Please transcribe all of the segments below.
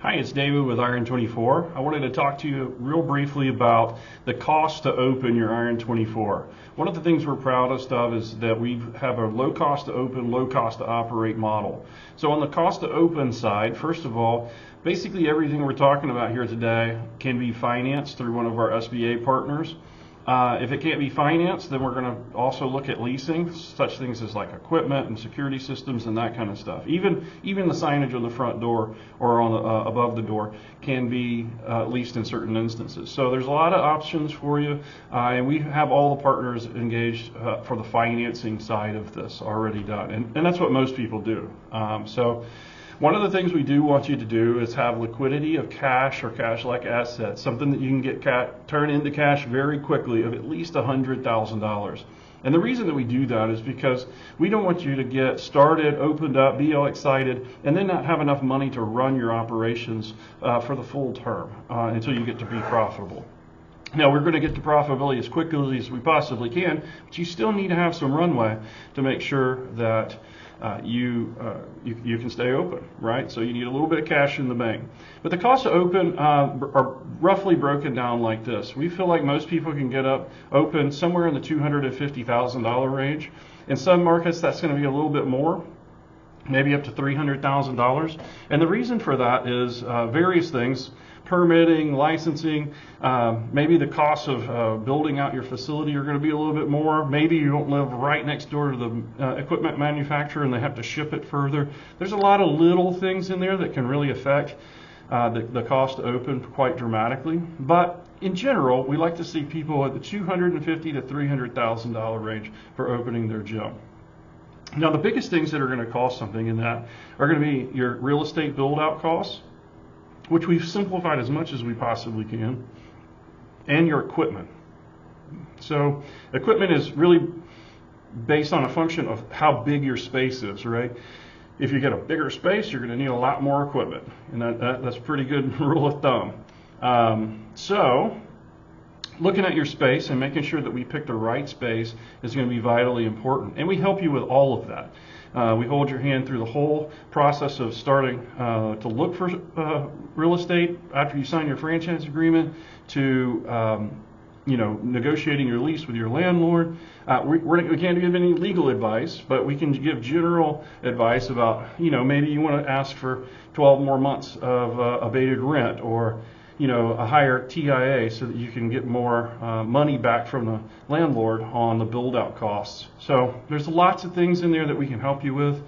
Hi, it's David with Iron 24. I wanted to talk to you real briefly about the cost to open your Iron 24. One of the things we're proudest of is that we have a low cost to open, low cost to operate model. So on the cost to open side, first of all, basically everything we're talking about here today can be financed through one of our SBA partners. If it can't be financed, then we're going to also look at leasing, such things as like equipment and security systems and that kind of stuff. Even the signage on the front door or on the, above the door can be leased in certain instances. So there's a lot of options for you, and we have all the partners engaged for the financing side of this already done, and that's what most people do. One of the things we do want you to do is have liquidity of cash or cash-like assets, something that you can get turn into cash very quickly of at least $100,000. And the reason that we do that is because we don't want you to get started, opened up, be all excited, and then not have enough money to run your operations for the full term until you get to be profitable. Now, we're going to get to profitability as quickly as we possibly can, but you still need to have some runway to make sure that you can stay open, right? So you need a little bit of cash in the bank. But the costs to open are roughly broken down like this. We feel like most people can get open somewhere in the $250,000 range. In some markets, that's going to be a little bit more, maybe up to $300,000. And the reason for that is various things: permitting, licensing, maybe the cost of building out your facility are going to be a little bit more. Maybe you don't live right next door to the equipment manufacturer and they have to ship it further. There's a lot of little things in there that can really affect the cost to open quite dramatically. But in general, we like to see people at the $250,000 to $300,000 range for opening their gym. Now, the biggest things that are going to cost something in that are going to be your real estate build-out costs, which we've simplified as much as we possibly can, and your equipment. So equipment is really based on a function of how big your space is, right? If you get a bigger space, you're going to need a lot more equipment, and that's a pretty good rule of thumb. So looking at your space and making sure that we pick the right space is going to be vitally important, and we help you with all of that. We hold your hand through the whole process of starting to look for real estate after you sign your franchise agreement to negotiating your lease with your landlord. We can't give any legal advice, but we can give general advice about, maybe you want to ask for 12 more months of abated rent, or a higher TIA so that you can get more money back from the landlord on the build-out costs. So there's lots of things in there that we can help you with.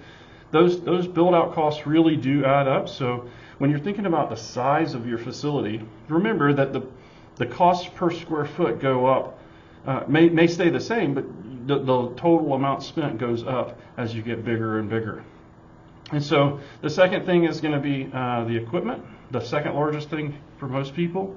Those build-out costs really do add up. So when you're thinking about the size of your facility, remember that the costs per square foot go up, may stay the same, but the total amount spent goes up as you get bigger and bigger. And so the second thing is going to be the equipment, the second largest thing for most people.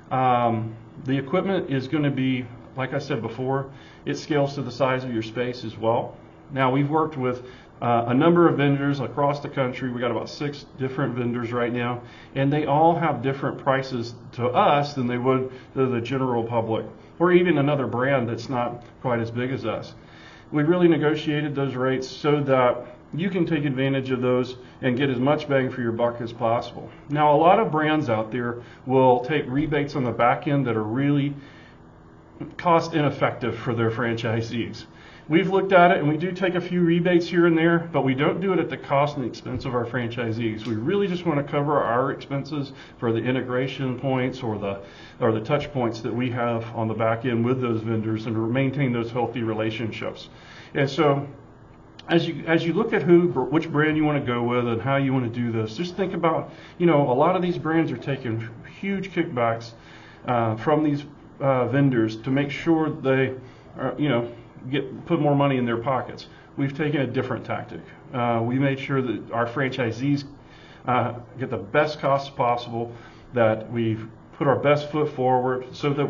The equipment is going to be, like I said before, it scales to the size of your space as well. Now, we've worked with a number of vendors across the country. We got about 6 different vendors right now, and they all have different prices to us than they would to the general public, or even another brand that's not quite as big as us. We really negotiated those rates so that you can take advantage of those and get as much bang for your buck as possible. Now, a lot of brands out there will take rebates on the back end that are really cost ineffective for their franchisees. We've looked at it, and we do take a few rebates here and there, but we don't do it at the cost and the expense of our franchisees. We really just want to cover our expenses for the integration points or the touch points that we have on the back end with those vendors, and to maintain those healthy relationships. And so as you look at which brand you want to go with and how you want to do this, just think about, a lot of these brands are taking huge kickbacks from these vendors to make sure they are, put more money in their pockets. We've taken a different tactic. We made sure that our franchisees get the best costs possible, that we've put our best foot forward so that,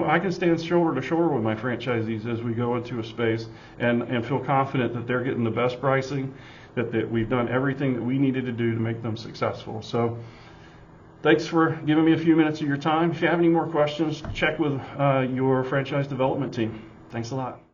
I can stand shoulder to shoulder with my franchisees as we go into a space and feel confident that they're getting the best pricing, that we've done everything that we needed to do to make them successful. So thanks for giving me a few minutes of your time. If you have any more questions, check with your franchise development team. Thanks a lot.